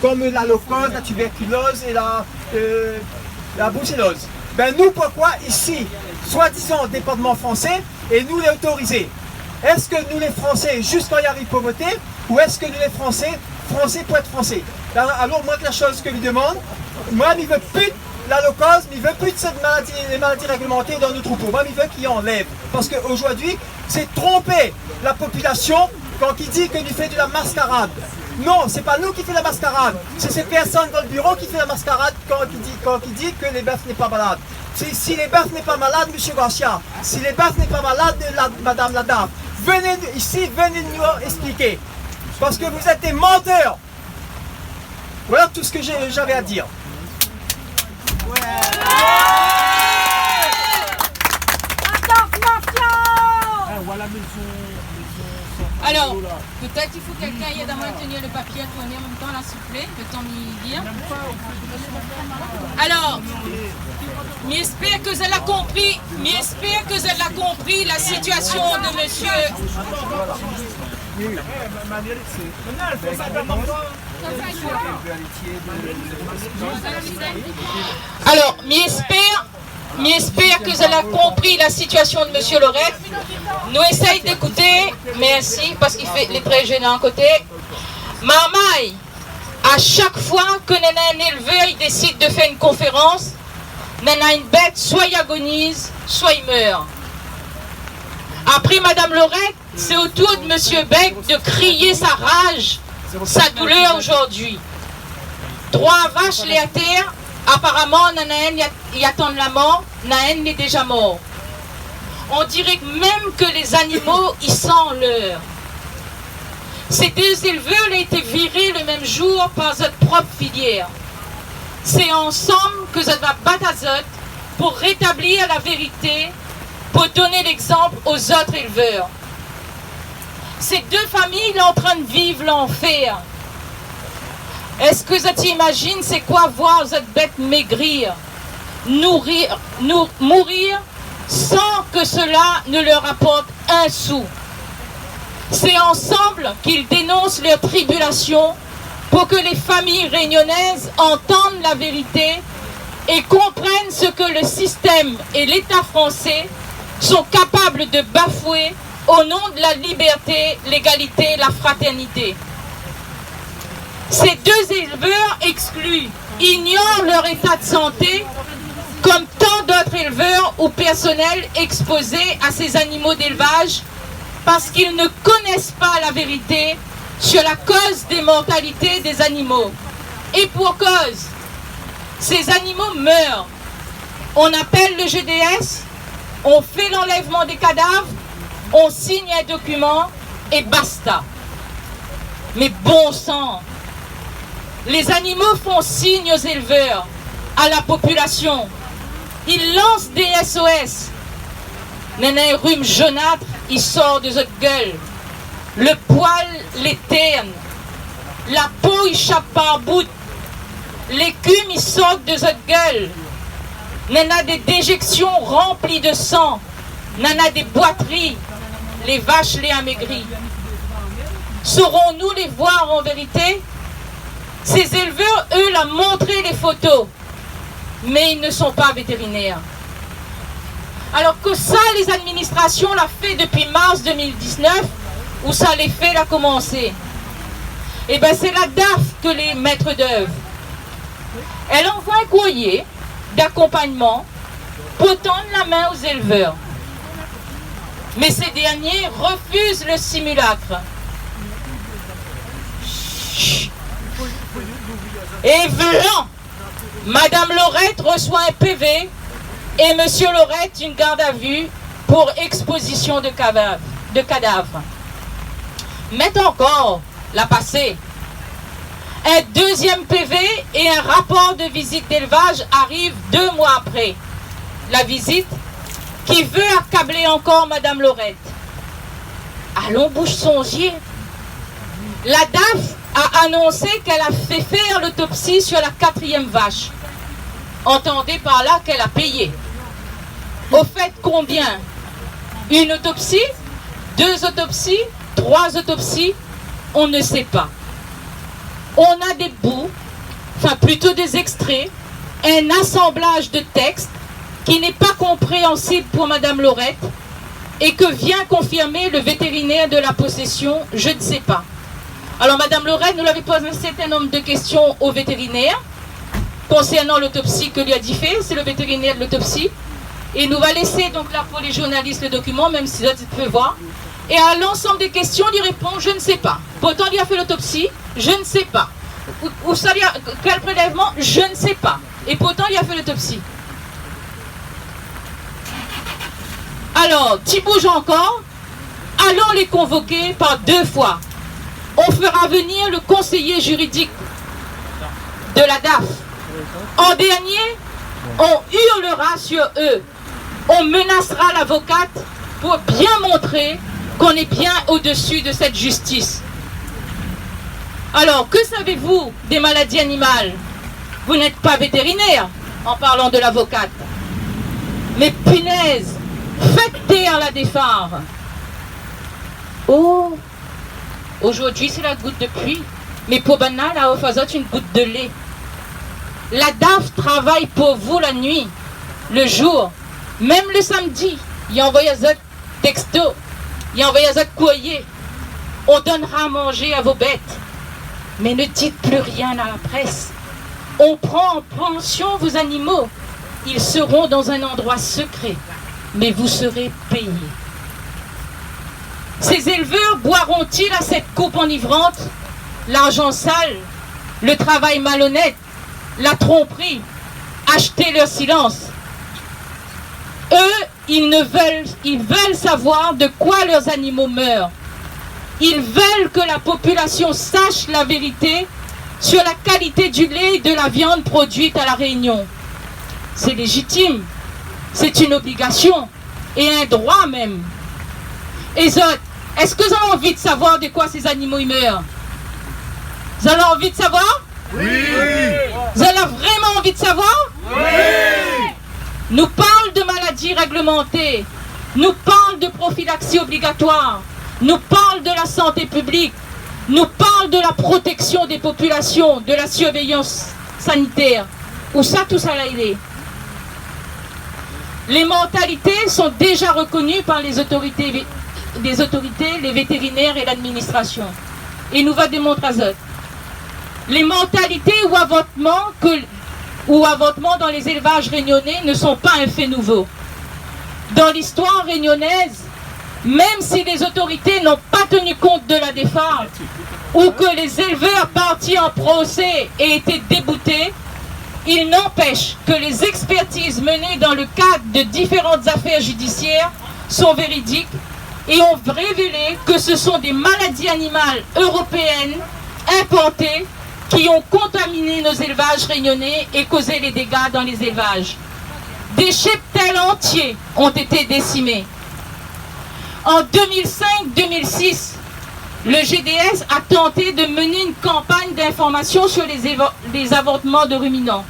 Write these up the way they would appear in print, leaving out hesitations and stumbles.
comme la leucose, la tuberculose et la brucellose. Ben nous, pourquoi ici, soi-disant département français, et nous les autorisés? Est-ce que nous les Français, juste quand il arrive pour voter, ou est-ce que nous les Français pour être Français? Alors moi, la chose que je lui demande, moi, il veut plus la leucose, mais il veut plus de cette maladie, les maladies réglementées dans nos troupeaux. Moi, il veut qu'il enlève. Parce qu'aujourd'hui, c'est tromper la population quand il dit que nous fait de la mascarade. Non, c'est pas nous qui fait la mascarade. C'est ces personnes dans le bureau qui fait la mascarade quand il dit que les bœufs n'est pas malade. Si les bœufs n'est pas malade, monsieur Garcia, si les bœufs n'est pas malade, madame la dame, venez ici, venez nous expliquer. Parce que vous êtes des menteurs. Voilà tout ce que j'avais à dire. Alors, peut-être il faut que quelqu'un aide à maintenir le papier à tourner en même temps, là, s'il vous plaît, le temps d'y dire. Alors, j'espère que elle a compris la situation de monsieur. Alors, j'espère que elle a compris la situation de monsieur Lorette. Nous essayons d'écouter, merci, parce qu'il fait les très gênants à côté. Marmaille, à chaque fois que un éleveur il décide de faire une conférence, une bête, soit il agonise, soit il meurt. Après madame Lorette, c'est au tour de monsieur Beck de crier sa rage, sa douleur aujourd'hui. 3 vaches les à terre, apparemment, il attend la mort, Naen est déjà mort. On dirait même que les animaux, ils sentent l'heure. Ces 2 éleveurs ont été virés le même jour par notre propre filière. C'est ensemble que ça va battre à Zot pour rétablir la vérité, pour donner l'exemple aux autres éleveurs. Ces 2 familles sont en train de vivre l'enfer. Est-ce que vous imaginez c'est quoi voir cette bête maigrir, mourir sans que cela ne leur apporte un sou? C'est ensemble qu'ils dénoncent leur tribulation pour que les familles réunionnaises entendent la vérité et comprennent ce que le système et l'État français sont capables de bafouer au nom de la liberté, l'égalité, la fraternité. Ces 2 éleveurs exclus ignorent leur état de santé comme tant d'autres éleveurs ou personnels exposés à ces animaux d'élevage parce qu'ils ne connaissent pas la vérité sur la cause des mortalités des animaux. Et pour cause, ces animaux meurent. On appelle le GDS, on fait l'enlèvement des cadavres, on signe un document et basta. Mais bon sang, les animaux font signe aux éleveurs, à la population. Ils lancent des SOS. Un rhume jaunâtre, il sort de votre gueule. Le poil l'éterne. La peau, il chape par bout. L'écume, il sort de votre gueule. On a des déjections remplies de sang. On a des boiteries. Les vaches les amaigries. Saurons-nous les voir en vérité? Ces éleveurs, eux, l'ont montré les photos. Mais ils ne sont pas vétérinaires. Alors que ça, les administrations l'ont fait depuis mars 2019, où ça les fait l'a commencé. Et bien c'est la DAF que les maîtres d'œuvre. Elle envoie un courrier d'accompagnement pour tendre la main aux éleveurs. Mais ces derniers refusent le simulacre. Et venant, Madame Lorette reçoit un PV et Monsieur Lorette une garde à vue pour exposition de cadavres. Mais encore, la passée. Un 2e PV et un rapport de visite d'élevage arrivent 2 mois après la visite qui veut accabler encore Madame Lorette. Allons bouche songier. La DAF a annoncé qu'elle a fait faire l'autopsie sur la 4e vache. Entendez par là qu'elle a payé. Au fait, combien? Une autopsie? 2 autopsies? 3 autopsies? On ne sait pas. on a des bouts, enfin plutôt des extraits, un assemblage de textes qui n'est pas compréhensible pour Madame Laurette et que vient confirmer le vétérinaire de la possession, je ne sais pas. Alors Madame Laurette nous avait posé un certain nombre de questions au vétérinaire concernant l'autopsie que lui a dit fait, c'est le vétérinaire de l'autopsie. Et nous va laisser donc là pour les journalistes le document, même si d'autres peuvent voir. Et à l'ensemble des questions, il répond je ne sais pas. Pourtant il a fait l'autopsie, je ne sais pas. Où ça lui a, quel prélèvement, je ne sais pas. Et pourtant il a fait l'autopsie. Alors, tu bouges encore, allons les convoquer par 2 fois. On fera venir le conseiller juridique de la DAF. En dernier, on hurlera sur eux. On menacera l'avocate pour bien montrer qu'on est bien au-dessus de cette justice. Alors, que savez-vous des maladies animales? Vous n'êtes pas vétérinaire en parlant de l'avocate. Mais punaise, faites taire la défare. Oh, aujourd'hui c'est la goutte de pluie, mais pour Bana, là, on faisait une goutte de lait. La DAF travaille pour vous la nuit, le jour, même le samedi. Il envoie un texto, il envoie un courrier. On donnera à manger à vos bêtes. Mais ne dites plus rien à la presse. On prend en pension vos animaux. Ils seront dans un endroit secret, mais vous serez payés. Ces éleveurs boiront-ils à cette coupe enivrante l'argent sale, le travail malhonnête, la tromperie, acheter leur silence? Eux, ils veulent savoir de quoi leurs animaux meurent. Ils veulent que la population sache la vérité sur la qualité du lait et de la viande produite à La Réunion. C'est légitime, c'est une obligation et un droit même. Et autres, est-ce que vous avez envie de savoir de quoi ces animaux ils meurent? Vous avez envie de savoir? Oui. Vous avez vraiment envie de savoir? Oui. Nous parle de maladies réglementées, nous parle de prophylaxie obligatoire, nous parle de la santé publique, nous parle de la protection des populations, de la surveillance sanitaire. Où ça, tout ça là, il est. Les mentalités sont déjà reconnues par les autorités, les vétérinaires et l'administration. Et nous va démontrer à ça. Les mentalités ou avortements dans les élevages réunionnais ne sont pas un fait nouveau. Dans l'histoire réunionnaise, même si les autorités n'ont pas tenu compte de la défense ou que les éleveurs partis en procès aient été déboutés, il n'empêche que les expertises menées dans le cadre de différentes affaires judiciaires sont véridiques et ont révélé que ce sont des maladies animales européennes importées qui ont contaminé nos élevages réunionnais et causé les dégâts dans les élevages. Des cheptels entiers ont été décimés. En 2005-2006, le GDS a tenté de mener une campagne d'information sur les avortements de ruminants.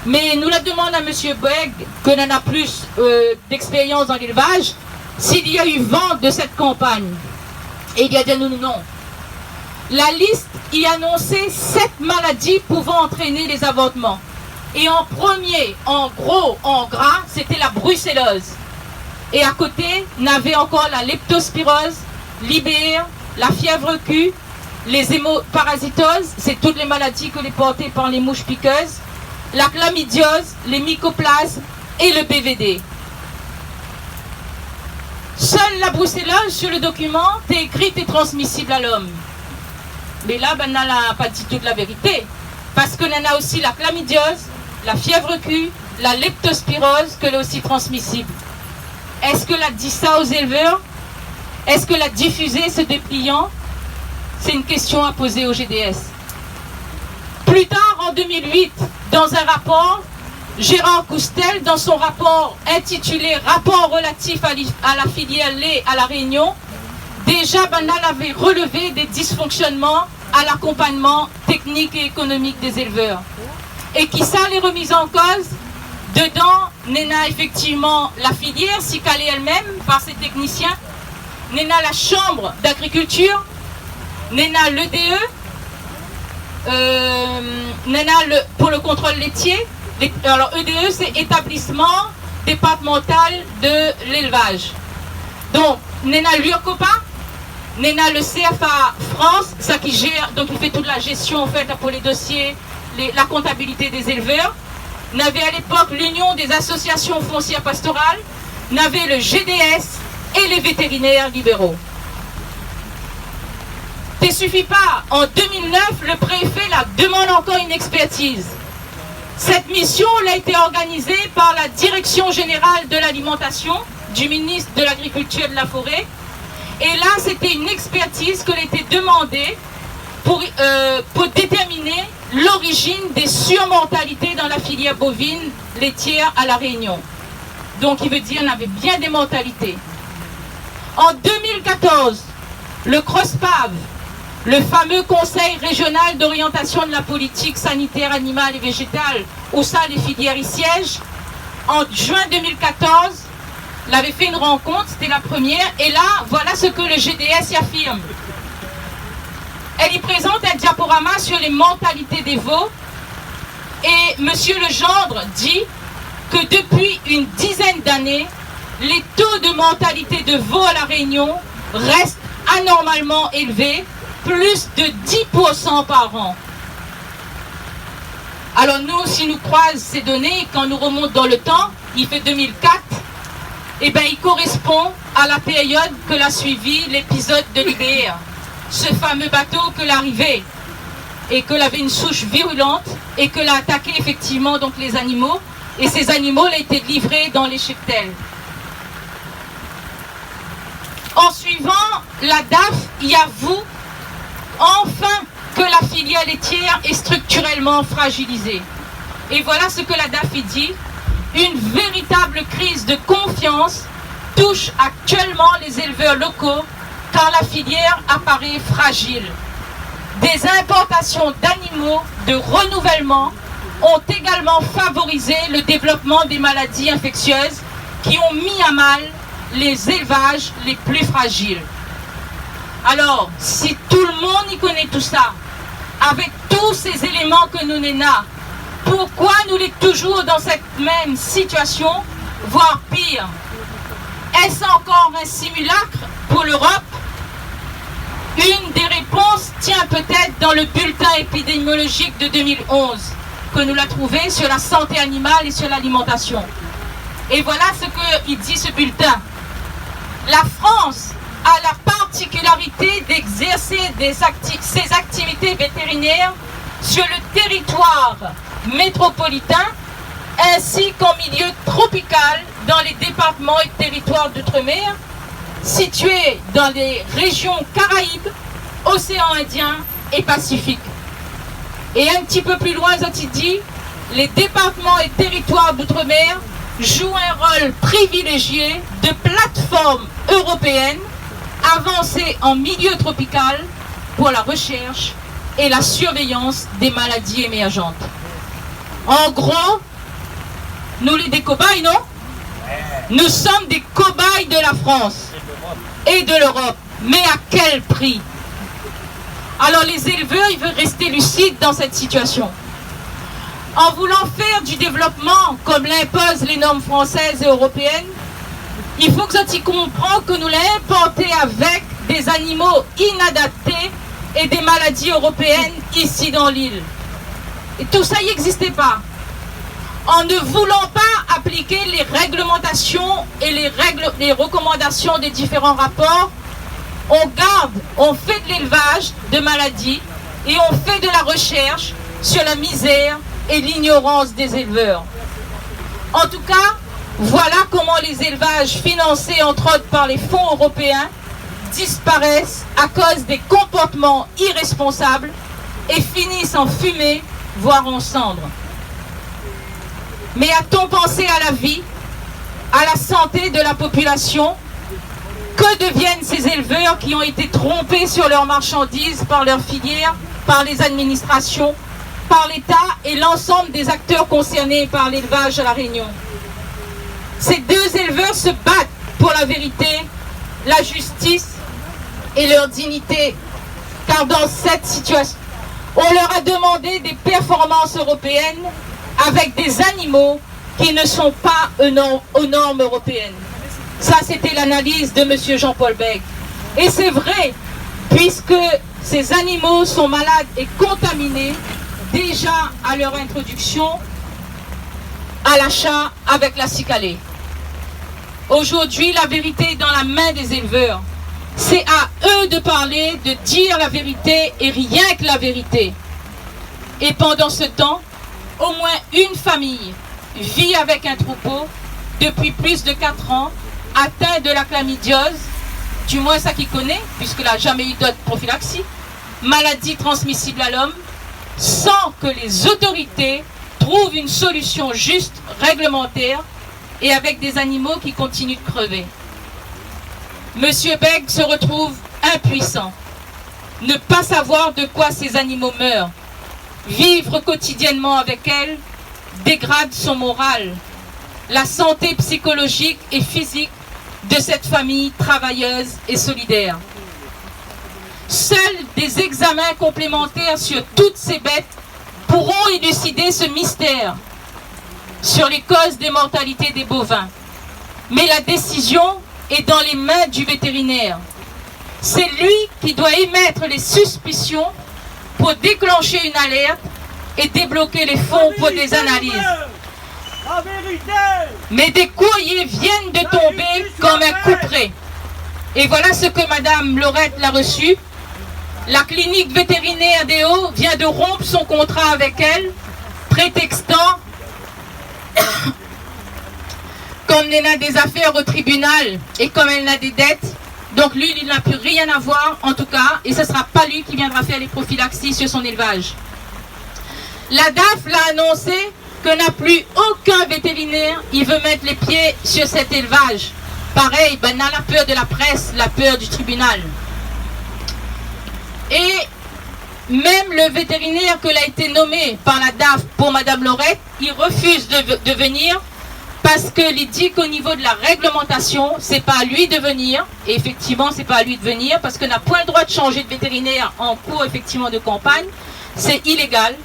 Mais nous la demandons à M. Boeg, que l'on a plus d'expérience dans l'élevage, s'il y a eu vent de cette campagne. Et il y a dit non. La liste y annonçait 7 maladies pouvant entraîner les avortements. Et en premier, en gros, en gras, c'était la brucellose. Et à côté, on avait encore la leptospirose, l'IBR, la fièvre Q, les hémoparasitoses, c'est toutes les maladies que les portées par les mouches piqueuses, la chlamydiose, les mycoplasmes et le BVD. Seule la brucellose sur le document est écrite et transmissible à l'homme. Mais là, ben, on n'a pas dit toute la vérité. Parce que l'on a aussi la chlamydiose, la fièvre Q, la leptospirose, que l'on aussi transmissible. Est-ce que l'a dit ça aux éleveurs? Est-ce que l'a diffusé ce dépliant? C'est une question à poser au GDS. Plus tard, en 2008, dans un rapport, Gérard Coustel, dans son rapport intitulé « Rapport relatif à la filière lait à La Réunion », déjà Banal avait relevé des dysfonctionnements à l'accompagnement technique et économique des éleveurs. Et qui ça les remises en cause? Dedans, Néna effectivement la filière, si calée elle-même par ses techniciens, Néna la chambre d'agriculture, Néna l'EDE, pour le contrôle laitier. Alors EDE, c'est établissement départemental de l'élevage. Donc, Nena l'URCOPA, Nena le CFA France, ça qui gère, donc il fait toute la gestion en fait pour les dossiers, la comptabilité des éleveurs. N'avait à l'époque l'Union des associations foncières pastorales, n'avait le GDS et les vétérinaires libéraux. Il ne suffit pas, en 2009, le préfet la demande encore une expertise. Cette mission a été organisée par la Direction générale de l'alimentation du ministre de l'Agriculture et de la Forêt. Et là, c'était une expertise qui a été demandée pour déterminer l'origine des surmortalités dans la filière bovine laitière à La Réunion. Donc, il veut dire qu'on avait bien des mortalités. En 2014, le CROSPAV, le fameux Conseil régional d'orientation de la politique sanitaire animale et végétale au sein des filières y siège, en juin 2014, il avait fait une rencontre, c'était la première, et là, voilà ce que le GDS y affirme. Elle y présente un diaporama sur les mortalités des veaux, et M. Legendre dit que depuis une dizaine d'années, les taux de mortalité de veaux à La Réunion restent anormalement élevés, plus de 10% par an. Alors nous, si nous croisons ces données, quand nous remontons dans le temps, il fait 2004, eh bien il correspond à la période que l'a suivi l'épisode de l'IBR. Ce fameux bateau que l'arrivée et que l'avait une souche virulente et que l'a attaqué effectivement donc les animaux, et ces animaux ont été livrés dans les cheptels. En suivant, la DAF y avoue enfin que la filière laitière est structurellement fragilisée. Et voilà ce que la DAF dit. Une véritable crise de confiance touche actuellement les éleveurs locaux car la filière apparaît fragile. Des importations d'animaux de renouvellement ont également favorisé le développement des maladies infectieuses qui ont mis à mal les élevages les plus fragiles. Alors, si tout le monde y connaît tout ça, avec tous ces éléments que nous n'avons, pourquoi nous sommes toujours dans cette même situation, voire pire? Est-ce encore un simulacre pour l'Europe? Une des réponses tient peut-être dans le bulletin épidémiologique de 2011, que nous l'avons trouvé sur la santé animale et sur l'alimentation. Et voilà ce qu'il dit ce bulletin. La France a la particularité d'exercer ses activités vétérinaires sur le territoire métropolitain ainsi qu'en milieu tropical dans les départements et territoires d'outre-mer situés dans les régions Caraïbes, Océan Indien et Pacifique. Et un petit peu plus loin, il dit, les départements et territoires d'outre-mer jouent un rôle privilégié de plateforme européenne avancée en milieu tropical pour la recherche et la surveillance des maladies émergentes. En gros, nous les des cobayes, non? Nous sommes des cobayes de la France et de l'Europe. Mais à quel prix? Alors les éleveurs, ils veulent rester lucides dans cette situation. En voulant faire du développement comme l'imposent les normes françaises et européennes, il faut que tu comprends que nous l'avons importé avec des animaux inadaptés et des maladies européennes ici dans l'île. Et tout ça n'existait pas. En ne voulant pas appliquer les réglementations et les recommandations des différents rapports, on fait de l'élevage de maladies et on fait de la recherche sur la misère et l'ignorance des éleveurs. En tout cas, voilà comment les élevages financés entre autres par les fonds européens disparaissent à cause des comportements irresponsables et finissent en fumée, voire en cendres. Mais a-t-on pensé à la vie, à la santé de la population? Que deviennent ces éleveurs qui ont été trompés sur leurs marchandises par leurs filières, par les administrations, par l'État et l'ensemble des acteurs concernés par l'élevage à La Réunion? Ces deux éleveurs se battent pour la vérité, la justice et leur dignité. Car dans cette situation, On leur a demandé des performances européennes avec des animaux qui ne sont pas aux normes européennes. Ça, c'était l'analyse de M. Jean-Paul Bègue. Et c'est vrai, puisque ces animaux sont malades et contaminés déjà à leur introduction à l'achat avec la cicalée. Aujourd'hui, la vérité est dans la main des éleveurs. C'est à eux de parler, de dire la vérité et rien que la vérité. Et pendant ce temps, au moins une famille vit avec un troupeau depuis plus de 4 ans, atteint de la chlamydiose, du moins ça qu'il connaît, puisqu'il n'a jamais eu d'autre prophylaxie, maladie transmissible à l'homme, sans que les autorités trouvent une solution juste, réglementaire, et avec des animaux qui continuent de crever. Monsieur Bègue se retrouve impuissant. Ne pas savoir de quoi ces animaux meurent, vivre quotidiennement avec elles, dégrade son moral, la santé psychologique et physique de cette famille travailleuse et solidaire. Seuls des examens complémentaires sur toutes ces bêtes pourront élucider ce mystère sur les causes des mortalités des bovins. Mais la décision est dans les mains du vétérinaire. C'est lui qui doit émettre les suspicions pour déclencher une alerte et débloquer les fonds pour des analyses. La vérité! Mais des courriers viennent de tomber comme un couperet. Et voilà ce que Madame Laurette l'a reçu. La clinique vétérinaire des Hauts vient de rompre son contrat avec elle, prétextant comme elle a des affaires au tribunal et comme elle a des dettes. Donc lui, il n'a plus rien à voir en tout cas, et ce ne sera pas lui qui viendra faire les prophylaxies sur son élevage. La DAF l'a annoncé que n'a plus aucun vétérinaire, il veut mettre les pieds sur cet élevage. Pareil, ben, on a la peur de la presse, la peur du tribunal. Et même le vétérinaire qui a été nommé par la DAF pour Madame Laurette, il refuse de venir parce qu'il dit qu'au niveau de la réglementation, c'est pas à lui de venir. Et effectivement, c'est pas à lui de venir parce qu'on n'a point le droit de changer de vétérinaire en cours effectivement de campagne. C'est illégal.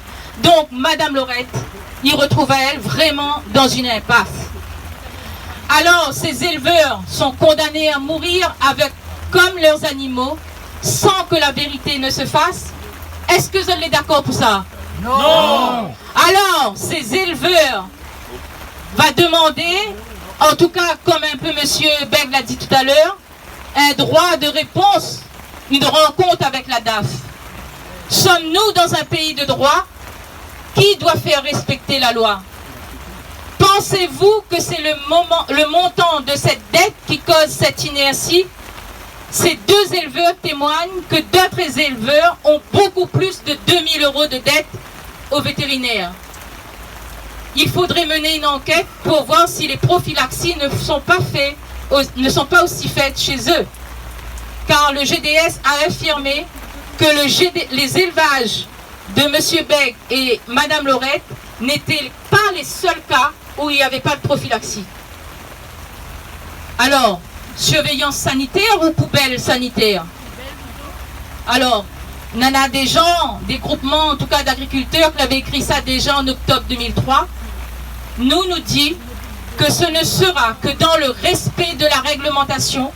Donc, Madame Laurette, il retrouve à elle vraiment dans une impasse. Alors, ces éleveurs sont condamnés à mourir avec, comme leurs animaux, sans que la vérité ne se fasse. Est-ce que vous êtes d'accord pour ça? Non! Alors, ces éleveurs vont demander, en tout cas, comme un peu M. Bègue l'a dit tout à l'heure, un droit de réponse, une rencontre avec la DAF. Sommes-nous dans un pays de droit? Qui doit faire respecter la loi? Pensez-vous que c'est le montant de cette dette qui cause cette inertie? Ces deux éleveurs témoignent que d'autres éleveurs ont beaucoup plus de 2000 € de dette aux vétérinaires. Il faudrait mener une enquête pour voir si les prophylaxies ne sont pas aussi faites chez eux. Car le GDS a affirmé que les élevages de M. Bègue et Mme Laurette n'étaient pas les seuls cas où il n'y avait pas de prophylaxie. Alors, surveillance sanitaire ou poubelle sanitaire? Alors, il y en a des gens, des groupements en tout cas d'agriculteurs qui avaient écrit ça déjà en octobre 2003, nous dit que ce ne sera que dans le respect de la réglementation,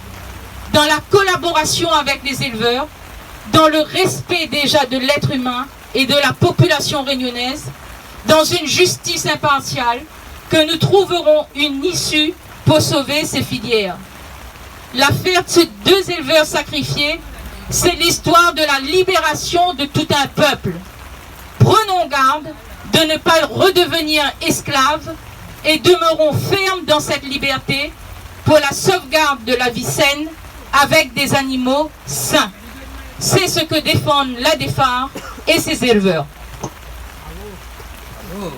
dans la collaboration avec les éleveurs, dans le respect déjà de l'être humain et de la population réunionnaise, dans une justice impartiale, que nous trouverons une issue pour sauver ces filières. L'affaire de ces deux éleveurs sacrifiés, c'est l'histoire de la libération de tout un peuple. Prenons garde de ne pas redevenir esclaves et demeurons fermes dans cette liberté pour la sauvegarde de la vie saine avec des animaux sains. C'est ce que défendent la DEFAR et ses éleveurs. Bravo.